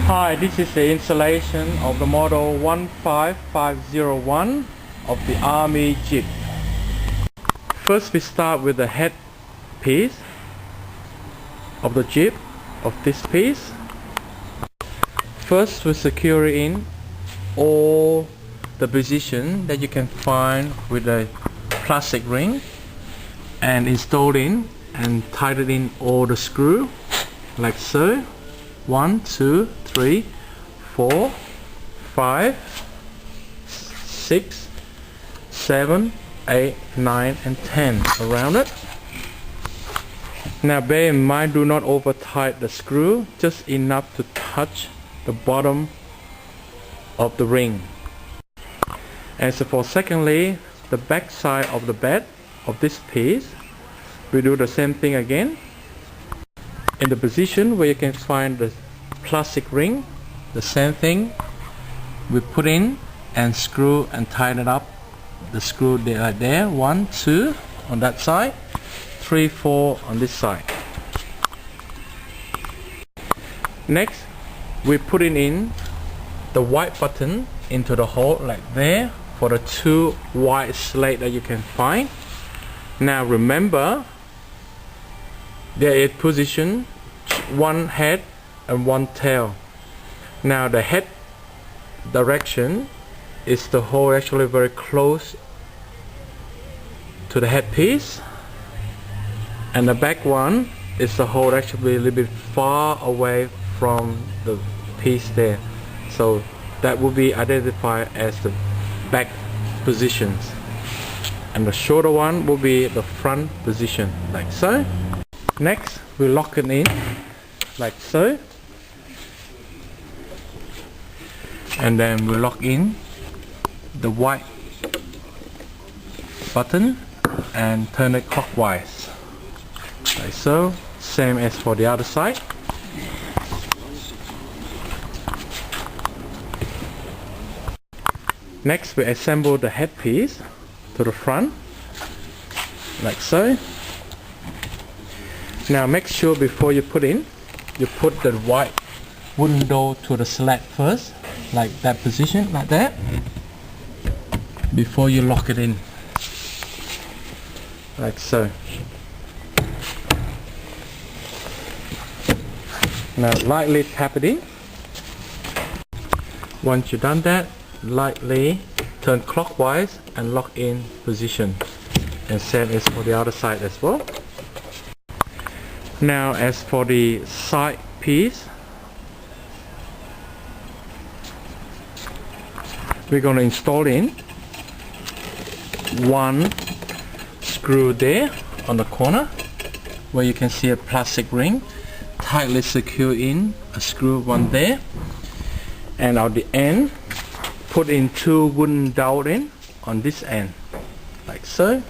Hi, this is the installation of the model 15501 of the Army Jeep. First we start with the head piece of the Jeep, of this piece. First we secure in all the position that you can find with a plastic ring and install in and tighten in all the screw like so. 1, 2, 3, 4, 5, 6, 7, 8, 9 and 10 around it. Now bear in mind, do not over tight the screw, just enough to touch the bottom of the ring. And so for secondly, the back side of the bed of this piece, we do the same thing again. In the position where you can find the plastic ring, the same thing, we put in and screw and tighten up the screw there. 1, 2 on that side, 3, 4 on this side. Next, we put in the white button into the hole like there for the 2 white slats that you can find. Now remember, there is position 1 head and 1 tail. Now the head direction is the hole actually very close to the head piece, and the back one is the hole actually a little bit far away from the piece there. So that will be identified as the back positions, and the shorter one will be the front position like so. Next, we lock it in like so, and then we lock in the white button and turn it clockwise like so, same as for the other side. Next, we assemble the headpiece to the front like so. Now make sure before you put in, you put the white wooden door to the slat first, like that position, like that, before you lock it in, like so. Now lightly tap it in. Once you've done that, lightly turn clockwise and lock in position, and same as for the other side as well. Now as for the side piece, we're going to install in 1 screw there on the corner where you can see a plastic ring, tightly secure in a screw 1 there, and at the end put in 2 wooden dowels in on this end like so.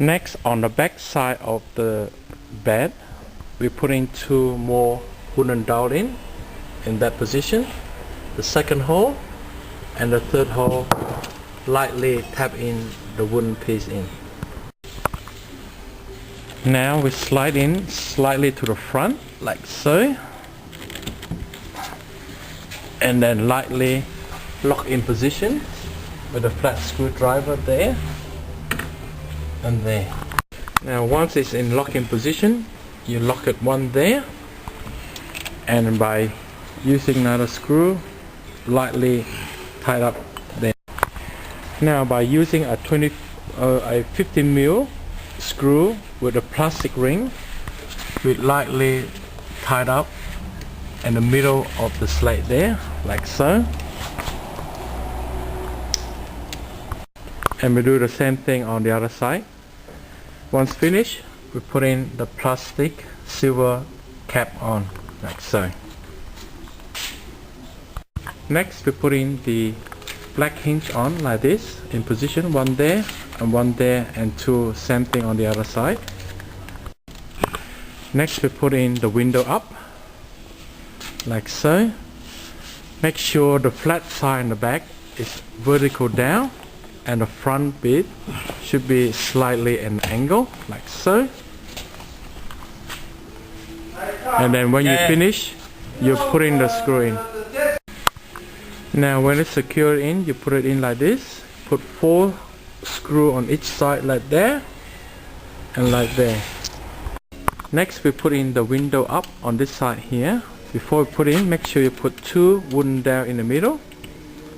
Next, on the back side of the bed, we put in 2 more wooden dowels in that position, the second hole and the third hole. Lightly tap in the wooden piece in. Now we slide in slightly to the front like so, and then lightly lock in position with a flat screwdriver there and there. Now once it's in lock-in position, you lock it 1 there, and by using another screw, lightly tied up there. Now by using a 50mm screw with a plastic ring, we lightly tied up in the middle of the slat there, like so. And we do the same thing on the other side. Once finished, we put in the plastic silver cap on, like so. Next, we put in the black hinge on like this, in position, 1 there and 1 there, and 2 same thing on the other side. Next, we put in the window up like so. Make sure the flat side in the back is vertical down, and the front bit should be slightly an angle like so. And then when you finish, you put in the screw in. Now when it's secured in, you put it in like this. Put 4 screws on each side like that and like there. Next we put in the window up on this side here. Before we put in, make sure you put 2 wooden dowels in the middle,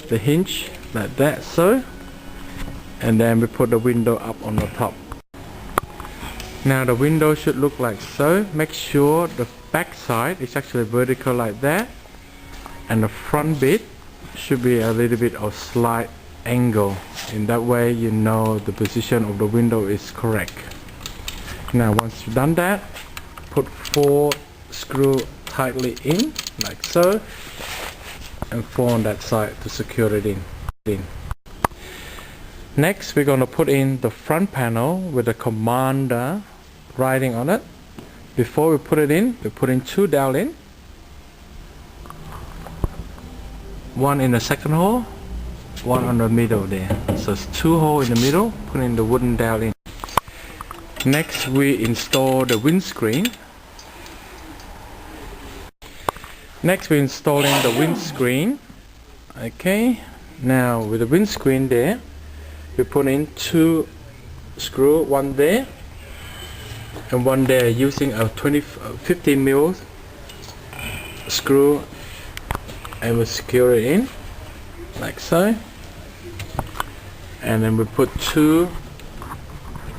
the hinge like that, so, and then we put the window up on the top. Now the window should look like so. Make sure the back side is actually vertical like that, and the front bit should be a little bit of slight angle. In that way you know the position of the window is correct. Now once you've done that, put 4 screws tightly in like so, and 4 on that side to secure it in. Next we're going to put in the front panel with the Commander writing on it. Before we put it in, we put in 2 dowels in, 1 in the second hole, 1 on the middle there. So it's 2 holes in the middle, put in the wooden dowel in. Next we install the windscreen. Next we're installing the windscreen. Okay, now with the windscreen there, we put in 2 screws, 1 there and 1 there, using a 15 mil screw, and we secure it in like so. And then we put 2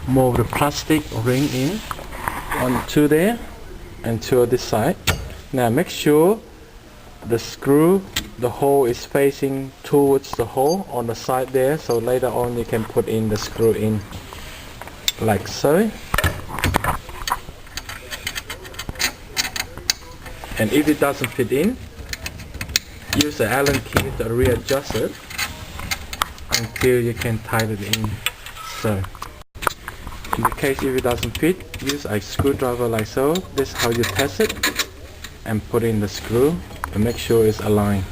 more of the plastic ring in, 2 there and 2 on this side. Now make sure the screw, the hole is facing towards the hole on the side there, so later on you can put in the screw in like so. And if it doesn't fit in, use the Allen key to readjust it until you can tighten it in. So in the case if it doesn't fit, use a screwdriver like so. This is how you test it, and put in the screw and make sure it's aligned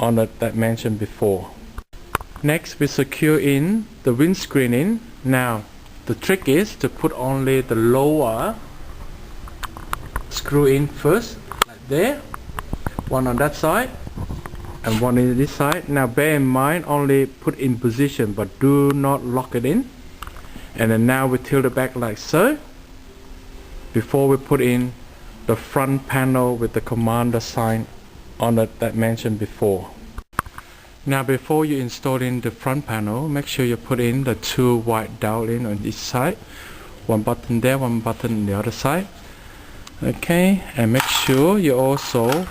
on that mentioned before. Next we secure in the windscreen in. Now the trick is to put only the lower screw in first, like there, 1 on that side and 1 on this side. Now bear in mind, only put in position but do not lock it in. And then now we tilt it back like so before we put in the front panel with the Commander sign on it that mentioned before. Now before you install in the front panel, make sure you put in the 2 white dowels in on each side, 1 button there, 1 button on the other side. Okay, and make sure you also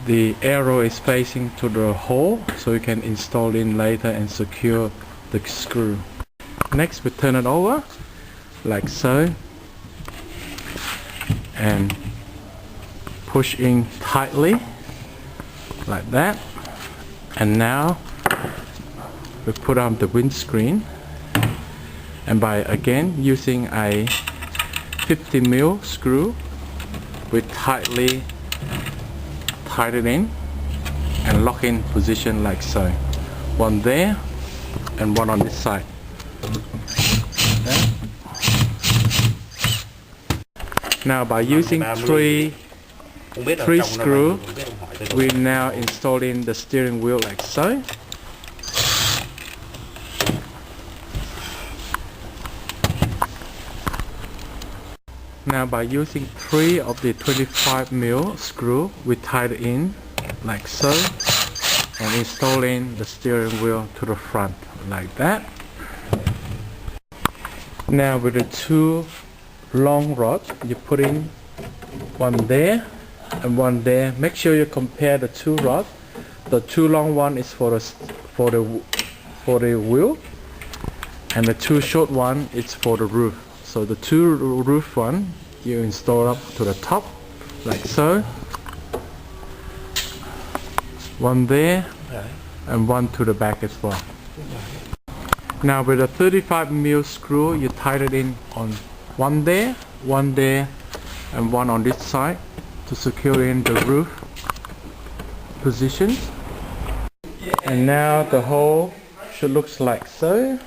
the arrow is facing to the hole, so you can install in later and secure the screw. Next we turn it over like so and push in tightly like that. And now we put on the windscreen, and by again using a 50 mil screw, we tightly tighten it in and lock in position like so. 1 there and 1 on this side. Now by using 3 screws, we now install in the steering wheel like so. Now by using 3 of the 25 mil screw, we tie it in like so and install in the steering wheel to the front like that. Now with the 2 long rods, you put in 1 there and 1 there. Make sure you compare the 2 rods. The 2 long one is for the wheel, and the 2 short one is for the roof. So the 2 roof one you install up to the top like so. 1 there and 1 to the back as well. Now with a 35 mil screw, you tighten it in on 1 there, 1 there and 1 on this side to secure in the roof positions. And now the hole should look like so.